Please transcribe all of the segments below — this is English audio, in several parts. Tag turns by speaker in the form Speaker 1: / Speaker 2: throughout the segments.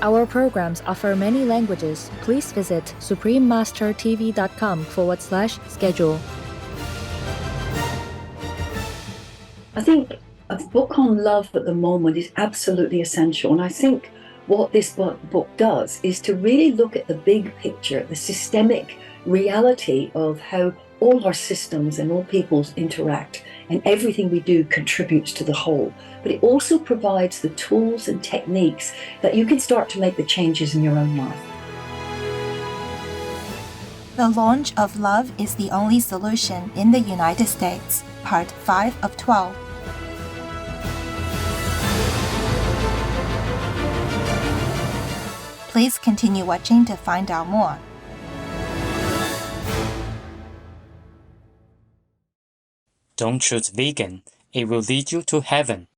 Speaker 1: Our programs offer many languages. Please visit suprememastertv.com/schedule.
Speaker 2: I think a book on love at the moment is absolutely essential. And I think what this book does is to really look at the big picture, the systemic reality of how all our systems and all peoples interact, and everything we do contributes to the whole. But it also provides the tools and techniques that you can start to make the changes in your own life.
Speaker 3: The launch of Love is the Only Solution in the United States, Part 5 of 12. Please continue watching to find out more.
Speaker 4: Don't choose vegan. It will lead you to heaven.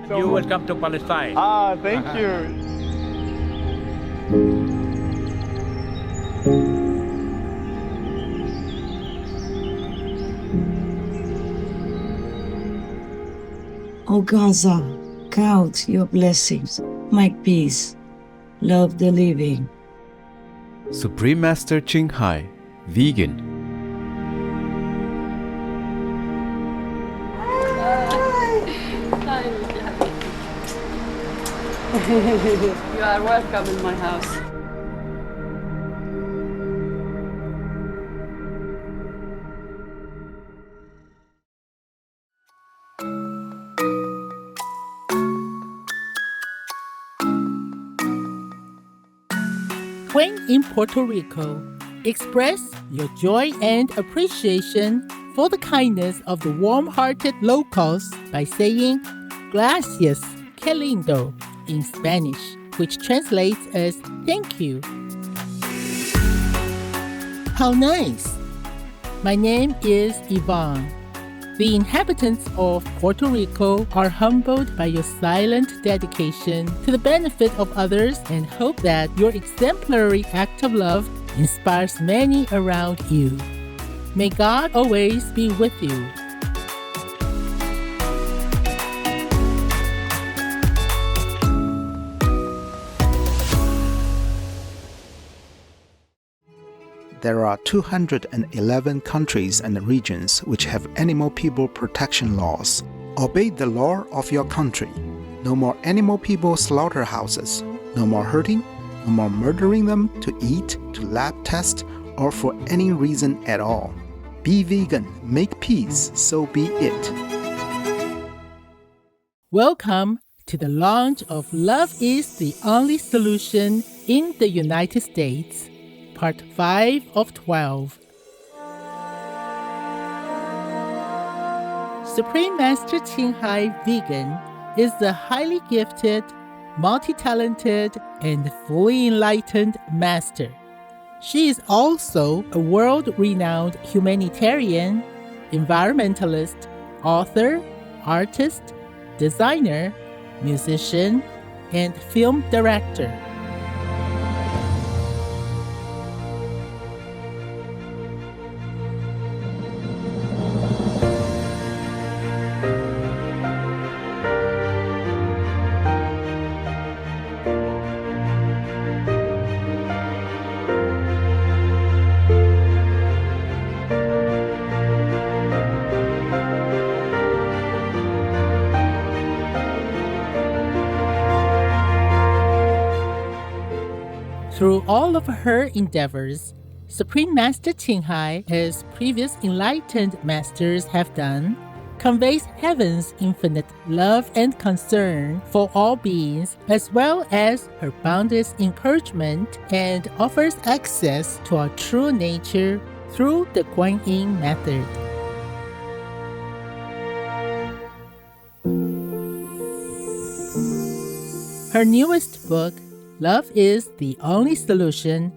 Speaker 5: You welcome to Palestine.
Speaker 6: Thank you.
Speaker 7: O Gaza, count your blessings, make peace, love the living.
Speaker 8: Supreme Master Ching Hai, vegan.
Speaker 9: You are welcome in my house.
Speaker 10: When in Puerto Rico, express your joy and appreciation for the kindness of the warm-hearted locals by saying Gracias, que lindo in Spanish, which translates as thank you. How nice! My name is Yvonne. The inhabitants of Puerto Rico are humbled by your silent dedication to the benefit of others and hope that your exemplary act of love inspires many around you. May God always be with you.
Speaker 11: There are 211 countries and regions which have animal people protection laws. Obey the law of your country. No more animal people slaughterhouses. No more hurting. No more murdering them to eat, to lab test, or for any reason at all. Be vegan. Make peace. So be it.
Speaker 10: Welcome to the launch of Love is the Only Solution in the United States. Part 5 of 12. Supreme Master Ching Hai Vegan is the highly gifted, multi-talented, and fully enlightened master. She is also a world-renowned humanitarian, environmentalist, author, artist, designer, musician, and film director. Through all of her endeavors, Supreme Master Qinghai, as previous enlightened masters have done, conveys heaven's infinite love and concern for all beings, as well as her boundless encouragement, and offers access to our true nature through the Kuan Yin method. Her newest book, Love is the Only Solution,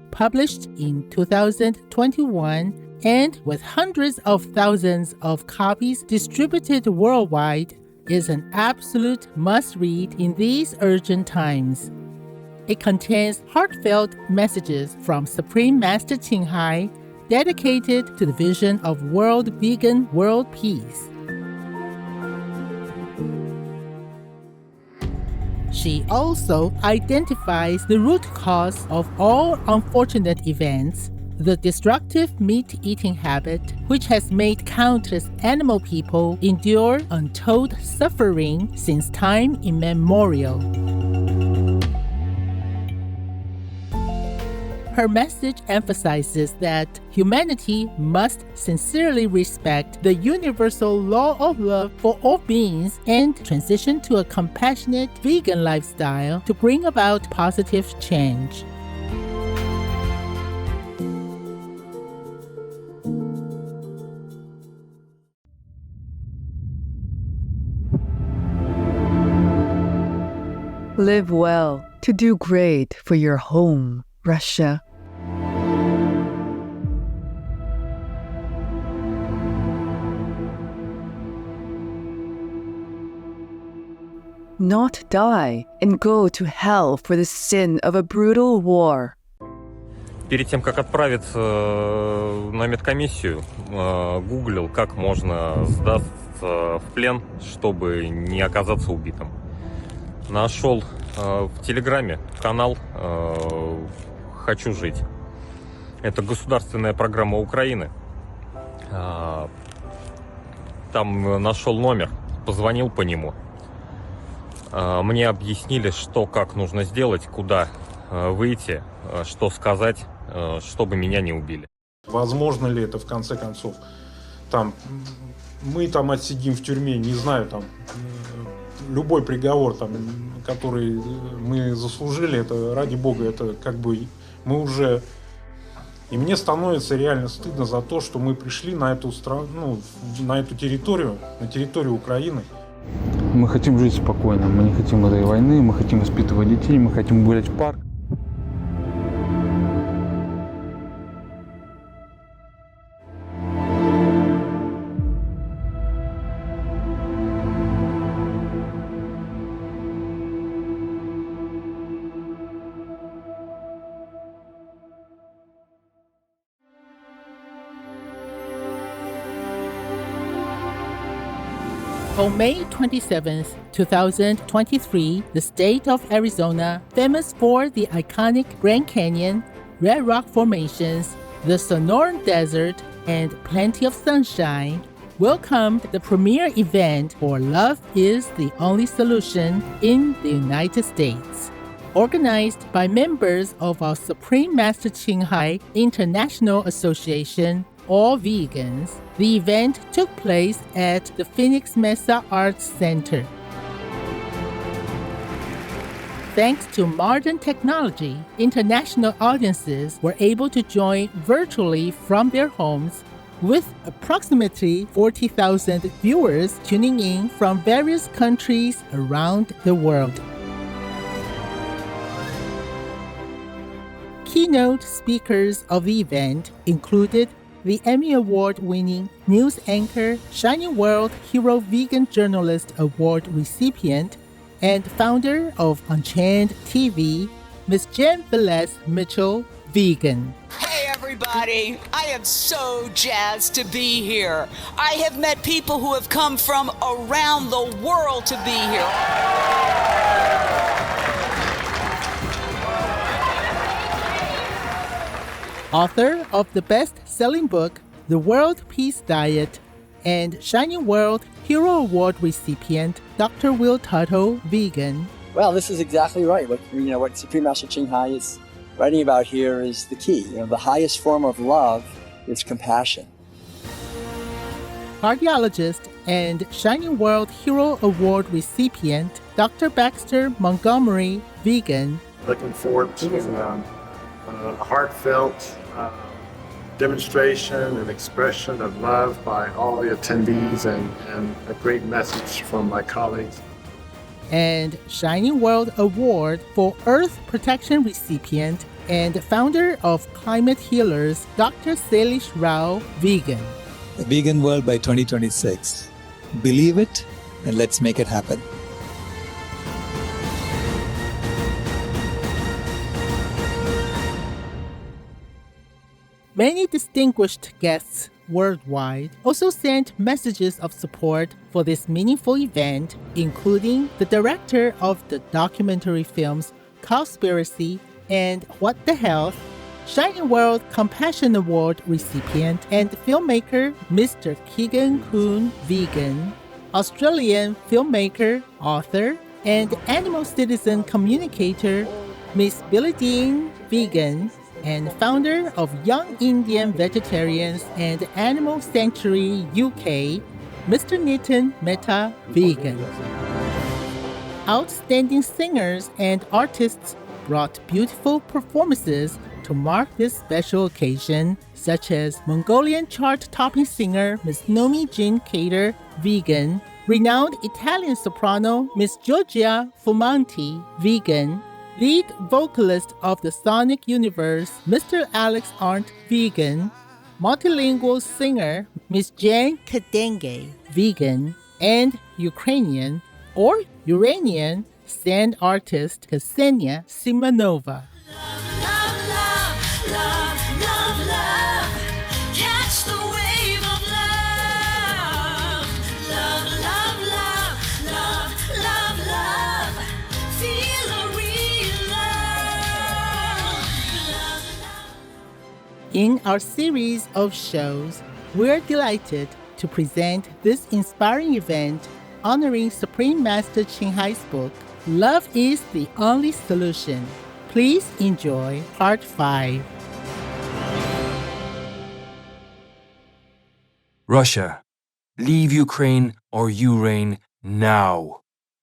Speaker 10: published in 2021 and with hundreds of thousands of copies distributed worldwide, is an absolute must-read in these urgent times. It contains heartfelt messages from Supreme Master Qinghai dedicated to the vision of world vegan world peace. She also identifies the root cause of all unfortunate events, the destructive meat-eating habit, which has made countless animal people endure untold suffering since time immemorial. Her message emphasizes that humanity must sincerely respect the universal law of love for all beings and transition to a compassionate vegan lifestyle to bring about positive change.
Speaker 9: Live well to do great for your home, Russia. Not die and go to hell for the sin of a brutal war.
Speaker 6: Перед тем, как отправиться на медкомиссию, гуглил, как можно сдаться в плен, чтобы не оказаться убитым. Нашел в Телеграме канал «Хочу жить». Это государственная программа Украины. Там нашел номер, позвонил по нему. Мне объяснили, что, как нужно сделать, куда выйти, что сказать, чтобы меня не убили.
Speaker 12: Возможно ли это, в конце концов? Там, мы там отсидим в тюрьме, не знаю, там, любой приговор, там, который мы заслужили, это, ради бога, это как бы мы уже... И мне становится реально стыдно за то, что мы пришли на эту страну, на эту территорию, на территорию Украины.
Speaker 13: Мы хотим жить спокойно, мы не хотим этой войны, мы хотим воспитывать детей, мы хотим гулять в парк.
Speaker 10: On May 27, 2023, the state of Arizona, famous for the iconic Grand Canyon, red rock formations, the Sonoran Desert, and plenty of sunshine, welcomed the premier event for Love is the Only Solution in the United States. Organized by members of our Supreme Master Qinghai International Association, All Vegans, the event took place at the Phoenix Mesa Arts Center. Thanks to modern technology, international audiences were able to join virtually from their homes, with approximately 40,000 viewers tuning in from various countries around the world. Keynote speakers of the event included the Emmy Award-winning news anchor, Shining World Hero Vegan Journalist Award recipient, and founder of Unchained TV, Ms. Jen Velez Mitchell, vegan.
Speaker 14: Hey everybody, I am so jazzed to be here. I have met people who have come from around the world to be here.
Speaker 10: Author of the best-selling book, The World Peace Diet, and Shining World Hero Award recipient, Dr. Will Tuttle, vegan.
Speaker 15: Well, this is exactly right. What Supreme Master Qinghai is writing about here is the key. The highest form of love is compassion.
Speaker 10: Cardiologist and Shining World Hero Award recipient Dr. Baxter Montgomery, vegan.
Speaker 16: Looking forward to a heartfelt demonstration and expression of love by all the attendees and a great message from my colleagues.
Speaker 10: And Shining World Award for Earth Protection recipient and founder of Climate Healers, Dr. Salish Rao, vegan.
Speaker 17: The vegan world by 2026. Believe it and let's make it happen.
Speaker 10: Many distinguished guests worldwide also sent messages of support for this meaningful event, including the director of the documentary films Cowspiracy and What the Health, Shining World Compassion Award recipient and filmmaker Mr. Keegan Kuhn, vegan, Australian filmmaker, author, and animal citizen communicator Miss Billie Dean, vegan, and founder of Young Indian Vegetarians and Animal Sanctuary UK, Mr. Nitin Mehta, vegan. Outstanding singers and artists brought beautiful performances to mark this special occasion, such as Mongolian chart-topping singer Miss Nomi Jean Cater, vegan, renowned Italian soprano Miss Giorgia Fumanti, vegan, lead vocalist of the Sonic Universe, Mr. Alex Arndt, vegan, multilingual singer Miss Jen Kadenge, vegan, and Ukrainian or Uranian sand artist Ksenia Simonova. In our series of shows, we're delighted to present this inspiring event honoring Supreme Master Ching Hai's book, Love is the Only Solution. Please enjoy Part 5.
Speaker 18: Russia, leave Ukraine or you reign now.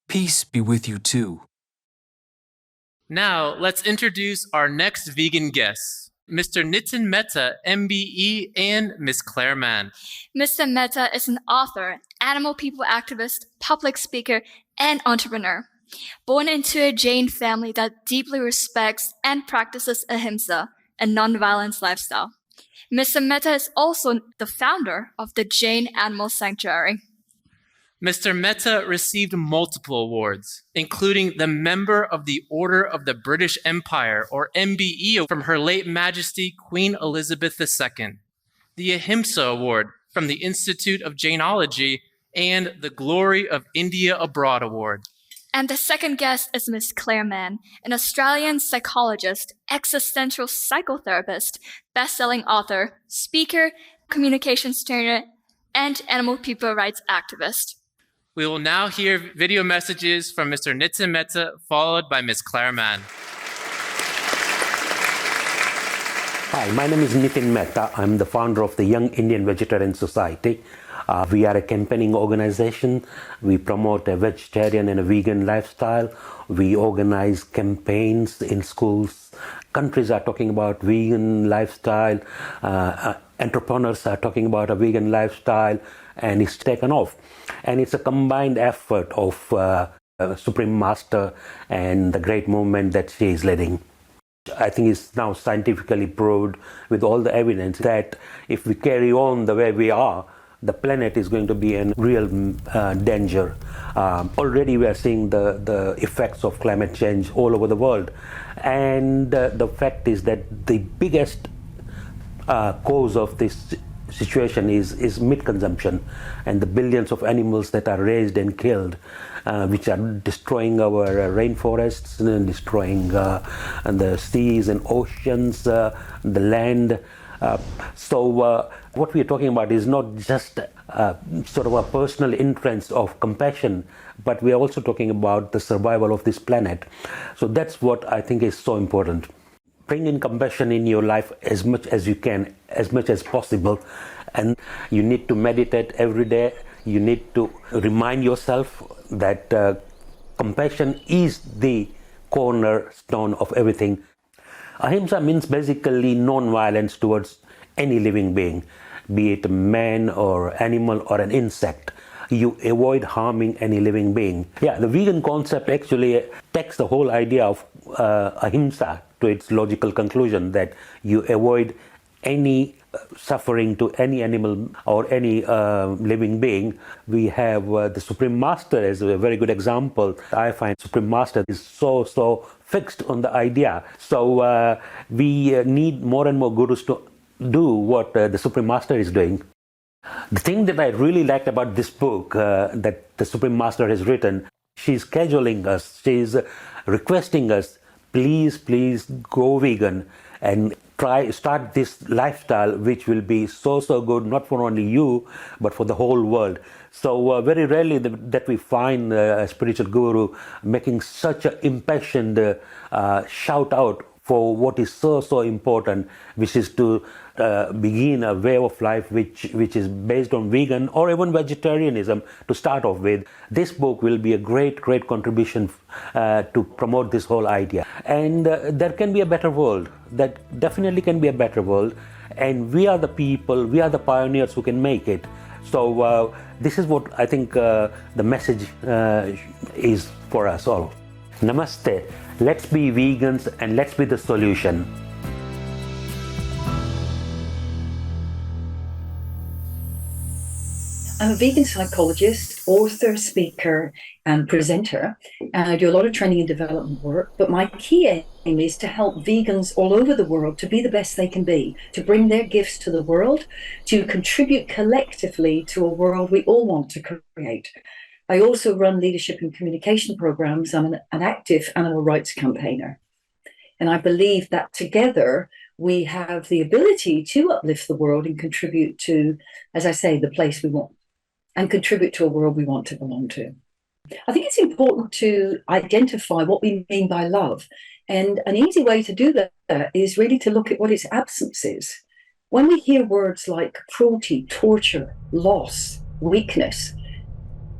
Speaker 18: Peace be with you too.
Speaker 19: Now, let's introduce our next vegan guests. Mr. Nitin Mehta, MBE, and Ms. Claire Mann.
Speaker 20: Mr. Mehta is an author, animal people activist, public speaker, and entrepreneur. Born into a Jain family that deeply respects and practices ahimsa, a nonviolence lifestyle. Mr. Mehta is also the founder of the Jain Animal Sanctuary.
Speaker 19: Mr. Mehta received multiple awards, including the Member of the Order of the British Empire, or MBE, from Her Late Majesty Queen Elizabeth II, the Ahimsa Award from the Institute of Jainology, and the Glory of India Abroad Award.
Speaker 20: And the second guest is Ms. Claire Mann, an Australian psychologist, existential psychotherapist, best-selling author, speaker, communications trainer, and animal people rights activist.
Speaker 19: We will now hear video messages from Mr. Nitin Mehta, followed by Ms. Claire Mann.
Speaker 21: Hi, my name is Nitin Mehta. I'm the founder of the Young Indian Vegetarian Society. We are a campaigning organization. We promote a vegetarian and a vegan lifestyle. We organize campaigns in schools. Countries are talking about vegan lifestyle. Entrepreneurs are talking about a vegan lifestyle, and it's taken off. And it's a combined effort of Supreme Master and the great movement that she is leading. I think it's now scientifically proved with all the evidence that if we carry on the way we are, the planet is going to be in real danger. Already we are seeing the effects of climate change all over the world. And the fact is that the biggest cause of this situation is meat consumption and the billions of animals that are raised and killed, which are destroying our rainforests and destroying the seas and oceans, the land. So what we are talking about is not just sort of a personal interest of compassion, but we are also talking about the survival of this planet. So that's what I think is so important. bring in compassion in your life as much as you can, as much as possible. And you need to meditate every day. You need to remind yourself that compassion is the cornerstone of everything. Ahimsa means basically non-violence towards any living being, be it a man or animal or an insect. You avoid harming any living being. Yeah, the vegan concept actually takes the whole idea of ahimsa to its logical conclusion, that you avoid any suffering to any animal or any living being. We have the Supreme Master as a very good example. I find Supreme Master is so fixed on the idea. So we need more and more gurus to do what the Supreme Master is doing. The thing that I really liked about this book that the Supreme Master has written, she's scheduling us, she's requesting us, please go vegan and start this lifestyle which will be so good, not for only you, but for the whole world. So very rarely that we find a spiritual guru making such an impassioned shout out for what is so important, which is to begin a way of life which is based on vegan or even vegetarianism to start off with. This book will be a great contribution to promote this whole idea. And there can be a better world. That definitely can be a better world. And we are the people, we are the pioneers who can make it. So this is what I think the message is for us all. Namaste. Let's be vegans and let's be the solution.
Speaker 2: I'm a vegan psychologist, author, speaker, and presenter, and I do a lot of training and development work. But my key aim is to help vegans all over the world to be the best they can be, to bring their gifts to the world, to contribute collectively to a world we all want to create. I also run leadership and communication programs. I'm an active animal rights campaigner. And I believe that together we have the ability to uplift the world and contribute to, as I say, the place we want, and contribute to a world we want to belong to. I think it's important to identify what we mean by love. And an easy way to do that is really to look at what its absence is. When we hear words like cruelty, torture, loss, weakness,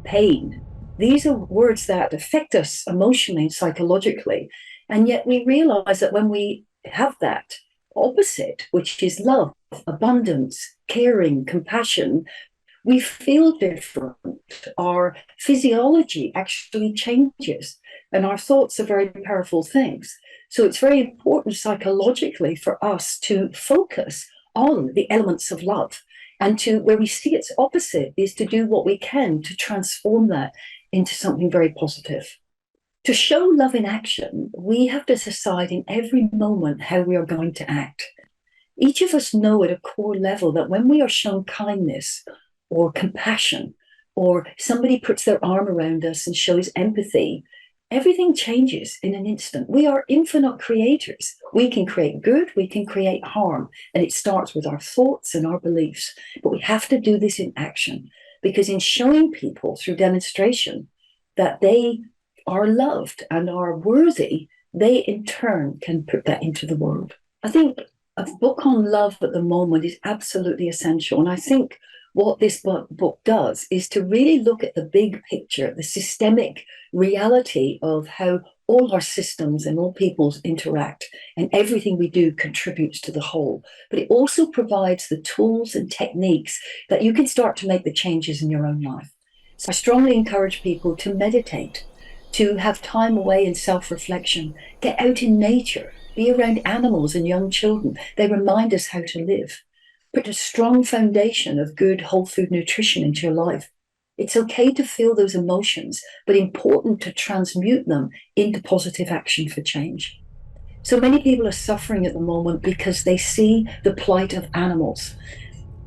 Speaker 2: pain, these are words that affect us emotionally and psychologically. And yet we realize that when we have that opposite, which is love, abundance, caring, compassion, we feel different. Our physiology actually changes, and our thoughts are very powerful things. So it's very important psychologically for us to focus on the elements of love, and to where we see its opposite is to do what we can to transform that into something very positive. To show love in action, we have to decide in every moment how we are going to act. Each of us know at a core level that when we are shown kindness or compassion, or somebody puts their arm around us and shows empathy, everything changes in an instant. We are infinite creators. We can create good, we can create harm, and it starts with our thoughts and our beliefs. But we have to do this in action, because in showing people through demonstration that they are loved and are worthy, they in turn can put that into the world. I think a book on love at the moment is absolutely essential, and I think what this book does is to really look at the big picture, the systemic reality of how all our systems and all peoples interact, and everything we do contributes to the whole. But it also provides the tools and techniques that you can start to make the changes in your own life. So I strongly encourage people to meditate, to have time away in self-reflection, get out in nature, be around animals and young children. They remind us how to live. Put a strong foundation of good whole food nutrition into your life. It's okay to feel those emotions, but important to transmute them into positive action for change. So many people are suffering at the moment because they see the plight of animals.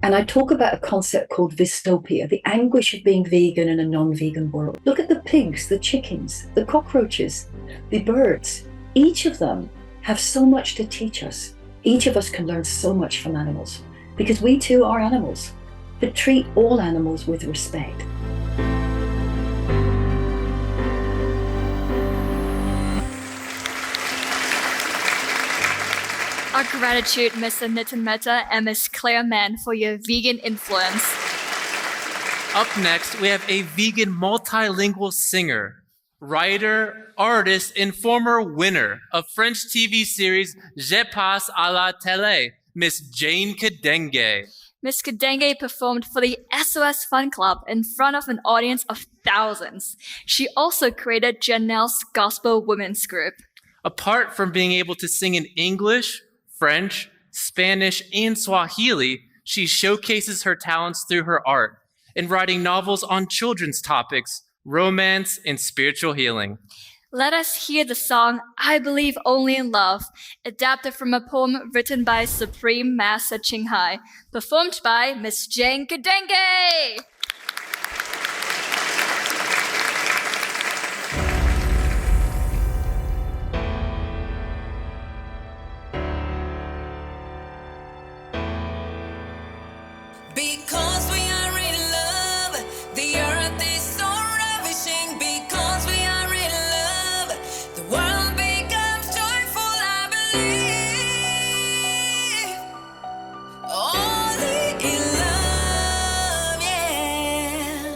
Speaker 2: And I talk about a concept called dystopia, the anguish of being vegan in a non-vegan world. Look at the pigs, the chickens, the cockroaches, the birds. Each of them have so much to teach us. Each of us can learn so much from animals, because we too are animals, but treat all animals with respect.
Speaker 20: Our gratitude, Mr. Nitin Mehta and Ms. Claire Mann, for your vegan influence.
Speaker 19: Up next, we have a vegan multilingual singer, writer, artist, and former winner of French TV series Je passe à la télé, Miss Jane Kadenge.
Speaker 20: Miss Kadenge performed for the SOS Fun Club in front of an audience of thousands. She also created Janelle's Gospel Women's Group.
Speaker 19: Apart from being able to sing in English, French, Spanish, and Swahili, she showcases her talents through her art in writing novels on children's topics, romance, and spiritual healing.
Speaker 20: Let us hear the song I Believe Only in Love, adapted from a poem written by Supreme Master Ching Hai, performed by Miss Jane Kadenge.
Speaker 1: Because we are in love, the earth is so ravishing. Because we are in love, the world becomes joyful. I believe only in love, yeah.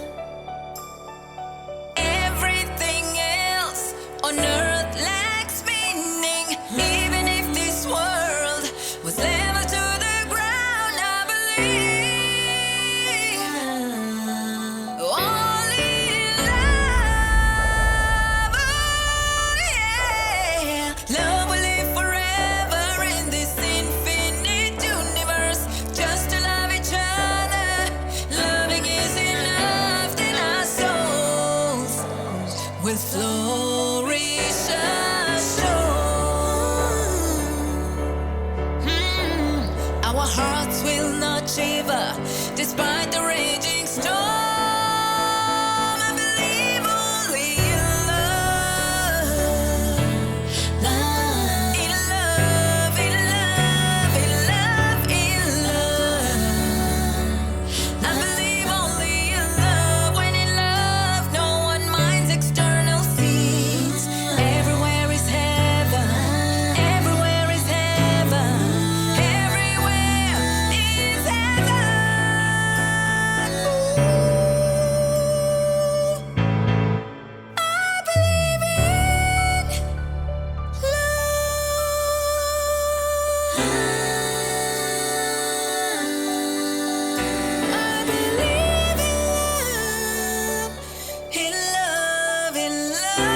Speaker 1: Everything else on earth lacks meaning. Even if this world was leveled to the ground, I believe. Love will live forever in this infinite universe. Just to love each other. Loving is enough, then our souls will flourish Our hearts will not shiver despite the raging storm. I believe only in love. In love, in love, in love, in love. I believe only in love. When in love, no one minds external things. Everywhere is heaven. Everywhere is heaven. Everywhere is heaven. I believe in I believe in love,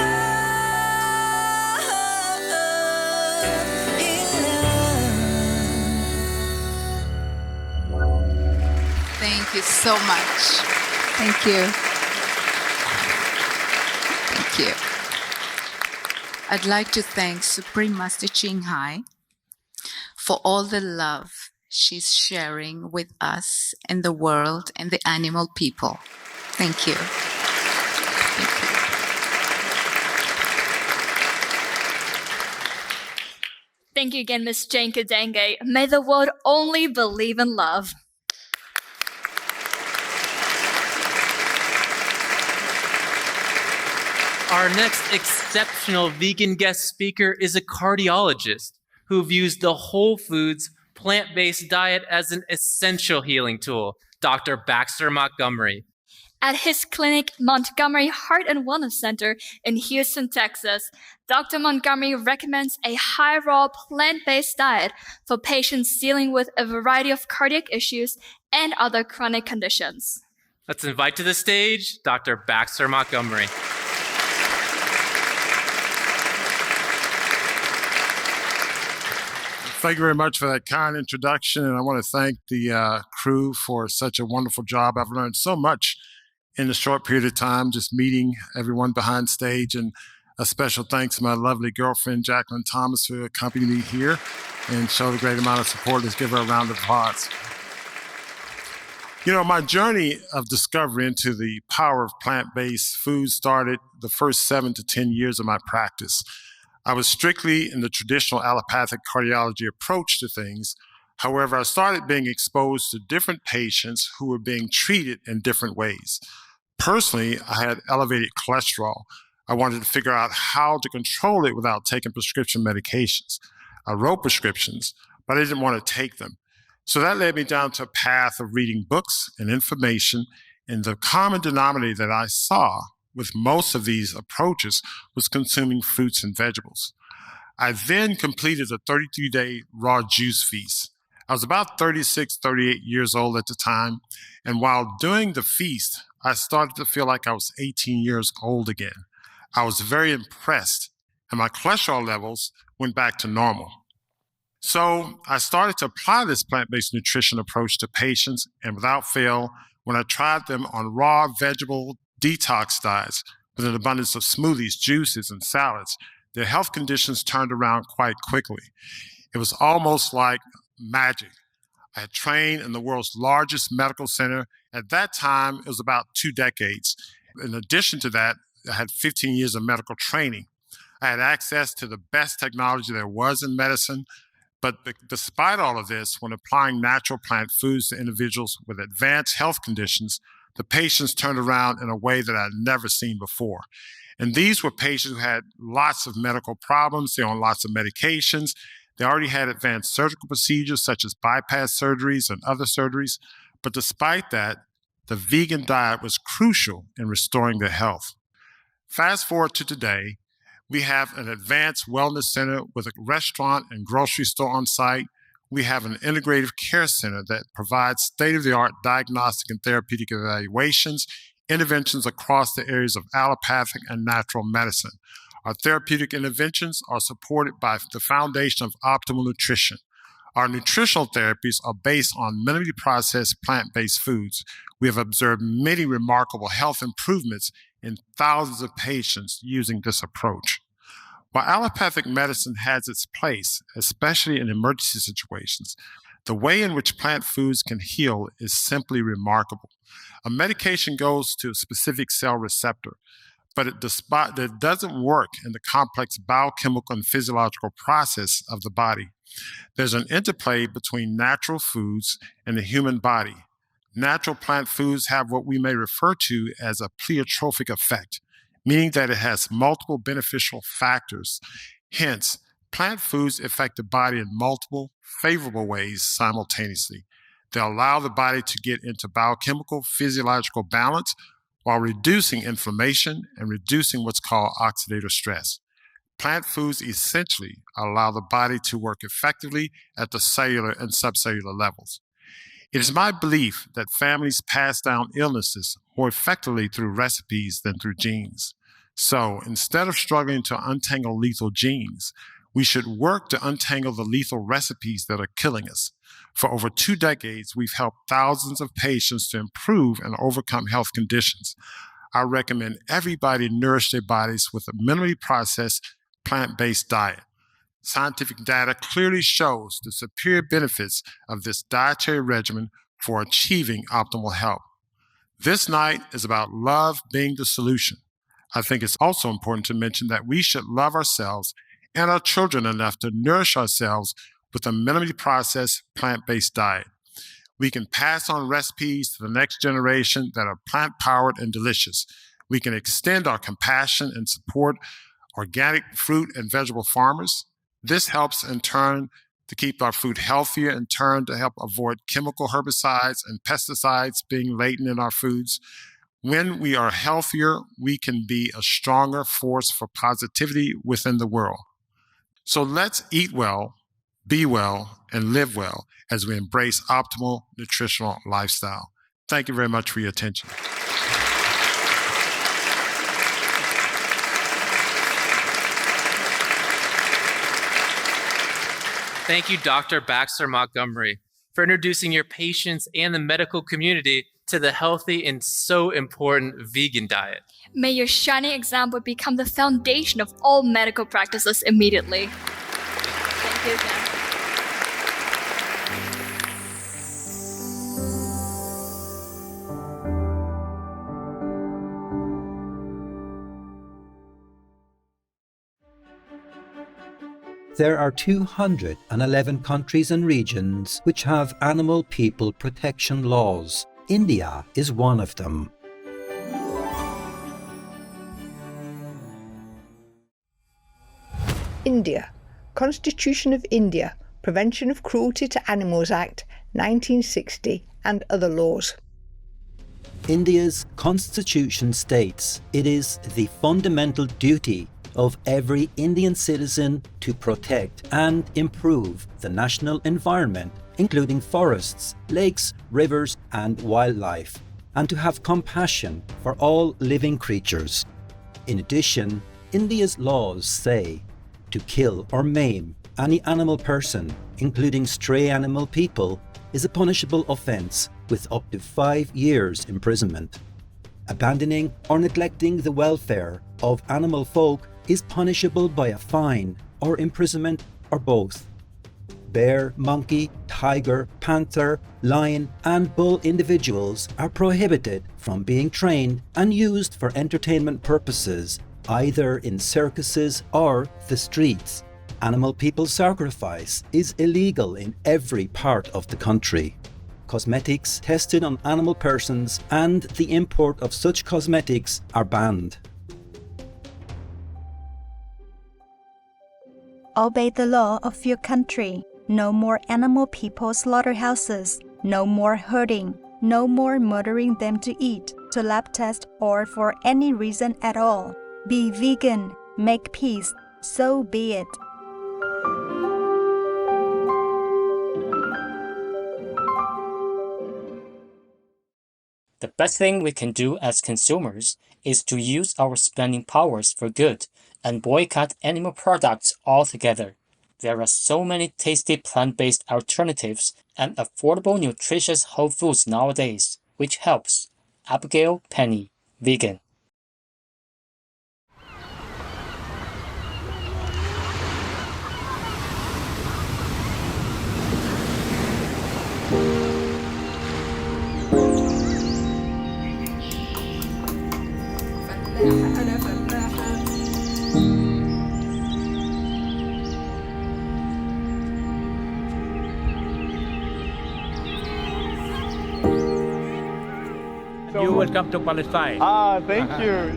Speaker 1: in love.
Speaker 22: Thank you so much. Thank you. Thank you. I'd like to thank Supreme Master Ching Hai for all the love she's sharing with us and the world and the animal people. Thank you.
Speaker 20: Thank you again, Miss Jane Kadenge. May the world only believe in love.
Speaker 19: Our next exceptional vegan guest speaker is a cardiologist who views the whole foods, plant-based diet as an essential healing tool, Dr. Baxter Montgomery.
Speaker 20: At his clinic, Montgomery Heart and Wellness Center in Houston, Texas, Dr. Montgomery recommends a high-raw plant-based diet for patients dealing with a variety of cardiac issues and other chronic conditions.
Speaker 19: Let's invite to the stage Dr. Baxter Montgomery.
Speaker 16: Thank you very much for that kind introduction, and I want to thank the crew for such a wonderful job. I've learned so much in a short period of time, just meeting everyone behind stage, and a special thanks to my lovely girlfriend, Jacqueline Thomas, who accompanied me here and showed a great amount of support. Let's give her a round of applause. You know, my journey of discovery into the power of plant-based food started the first 7 to 10 years of my practice. I was strictly in the traditional allopathic cardiology approach to things. However, I started being exposed to different patients who were being treated in different ways. Personally, I had elevated cholesterol. I wanted to figure out how to control it without taking prescription medications. I wrote prescriptions, but I didn't want to take them. So that led me down to a path of reading books and information, and the common denominator that I saw with most of these approaches was consuming fruits and vegetables. I then completed a 33-day raw juice feast. I was about 36, 38 years old at the time, and while doing the feast, I started to feel like I was 18 years old again. I was very impressed, and my cholesterol levels went back to normal. So I started to apply this plant-based nutrition approach to patients, and without fail, when I tried them on raw vegetable detox diets with an abundance of smoothies, juices, and salads, their health conditions turned around quite quickly. It was almost like magic. I had trained in the world's largest medical center. At that time, it was about 2 decades. In addition to that, I had 15 years of medical training. I had access to the best technology there was in medicine. But despite all of this, when applying natural plant foods to individuals with advanced health conditions, the patients turned around in a way that I'd never seen before. And these were patients who had lots of medical problems. They're on lots of medications. They already had advanced surgical procedures such as bypass surgeries and other surgeries. But despite that, the vegan diet was crucial in restoring their health. Fast forward to today, we have an advanced wellness center with a restaurant and grocery store on site. We have an integrative care center that provides state-of-the-art diagnostic and therapeutic evaluations, interventions across the areas of allopathic and natural medicine. Our therapeutic interventions are supported by the foundation of optimal nutrition. Our nutritional therapies are based on minimally processed plant-based foods. We have observed many remarkable health improvements in thousands of patients using this approach. While allopathic medicine has its place, especially in emergency situations, the way in which plant foods can heal is simply remarkable. A medication goes to a specific cell receptor, but it doesn't work in the complex biochemical and physiological process of the body. There's an interplay between natural foods and the human body. Natural plant foods have what we may refer to as a pleiotropic effect, meaning that it has multiple beneficial factors. Hence, plant foods affect the body in multiple favorable ways simultaneously. They allow the body to get into biochemical, physiological balance while reducing inflammation and reducing what's called oxidative stress. Plant foods essentially allow the body to work effectively at the cellular and subcellular levels. It is my belief that families pass down illnesses more effectively through recipes than through genes. So instead of struggling to untangle lethal genes, we should work to untangle the lethal recipes that are killing us. For over 2 decades, we've helped thousands of patients to improve and overcome health conditions. I recommend everybody nourish their bodies with a minimally processed plant-based diet. Scientific data clearly shows the superior benefits of this dietary regimen for achieving optimal health. This night is about love being the solution. I think it's also important to mention that we should love ourselves and our children enough to nourish ourselves with a minimally processed plant-based diet. We can pass on recipes to the next generation that are plant-powered and delicious. We can extend our compassion and support organic fruit and vegetable farmers. This helps in turn to keep our food healthier, in turn to help avoid chemical herbicides and pesticides being latent in our foods. When we are healthier, we can be a stronger force for positivity within the world. So let's eat well, be well, and live well as we embrace optimal nutritional lifestyle. Thank you very much for your attention.
Speaker 19: Thank you, Dr. Baxter Montgomery, for introducing your patients and the medical community to the healthy and so important vegan diet.
Speaker 20: May your shining example become the foundation of all medical practices immediately. Thank you again.
Speaker 3: There are 211 countries and regions which have animal people protection laws. India is one of them.
Speaker 4: India, Constitution of India, Prevention of Cruelty to Animals Act 1960 and other laws.
Speaker 3: India's constitution states it is the fundamental duty of every Indian citizen to protect and improve the national environment, including forests, lakes, rivers and wildlife, and to have compassion for all living creatures. In addition, India's laws say to kill or maim any animal person, including stray animal people, is a punishable offence with up to 5 years imprisonment. Abandoning or neglecting the welfare of animal folk is punishable by a fine or imprisonment or both. Bear, monkey, tiger, panther, lion and bull individuals are prohibited from being trained and used for entertainment purposes, either in circuses or the streets. Animal people sacrifice is illegal in every part of the country. Cosmetics tested on animal persons and the import of such cosmetics are banned.
Speaker 5: Obey the law of your country. No more animal people slaughterhouses. No more hurting. No more murdering them to eat, to lab test, or for any reason at all. Be vegan. Make peace. So be it.
Speaker 23: The best thing we can do as consumers is to use our spending powers for good and boycott animal products altogether. There are so many tasty plant-based alternatives and affordable nutritious whole foods nowadays, which helps. Abigail Penny, vegan.
Speaker 24: You will come to Palestine.
Speaker 25: Thank you.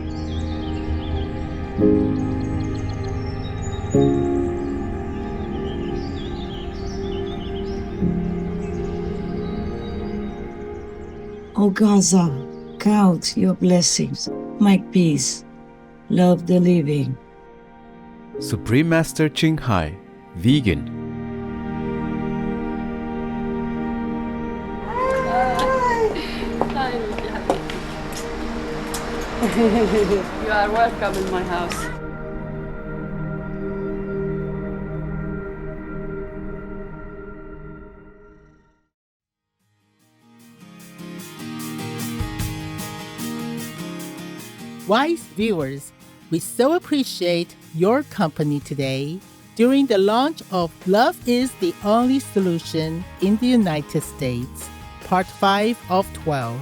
Speaker 7: O Gaza, count your blessings, make peace, love the living.
Speaker 8: Supreme Master Ching Hai, vegan.
Speaker 26: You are welcome in my house.
Speaker 10: Wise viewers, we so appreciate your company today during the launch of Love is the Only Solution in the United States, Part 5 of 12.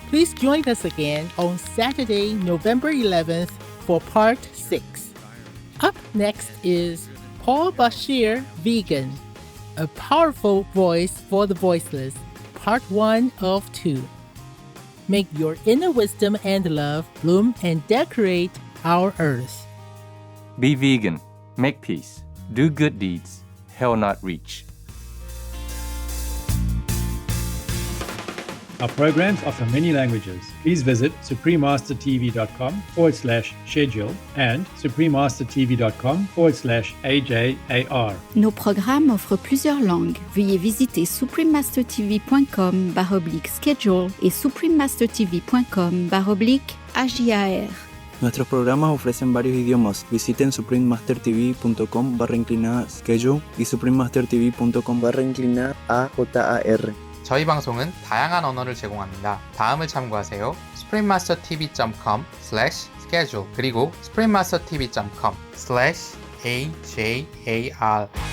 Speaker 10: Please join us again on Saturday, November 11th for Part 6. Up next is Paul Bashir, Vegan, a powerful voice for the voiceless, Part 1 of 2. Make your inner wisdom and love bloom and decorate our earth.
Speaker 27: Be vegan, make peace, do good deeds, hell not reach.
Speaker 28: Our programs offer many languages. Please visit suprememastertv.com/schedule and suprememastertv.com/AJAR.
Speaker 29: Nos programmes offrent plusieurs langues. Veuillez visiter suprememastertv.com/schedule et suprememastertv.com/AJAR.
Speaker 30: Nuestros programas ofrecen varios idiomas. Visiten suprememastertv.com/schedule y suprememastertv.com/AJAR.
Speaker 31: 저희 방송은 다양한 언어를 제공합니다. 다음을 참고하세요. suprememastertv.com/schedule 그리고 suprememastertv.com/AJAR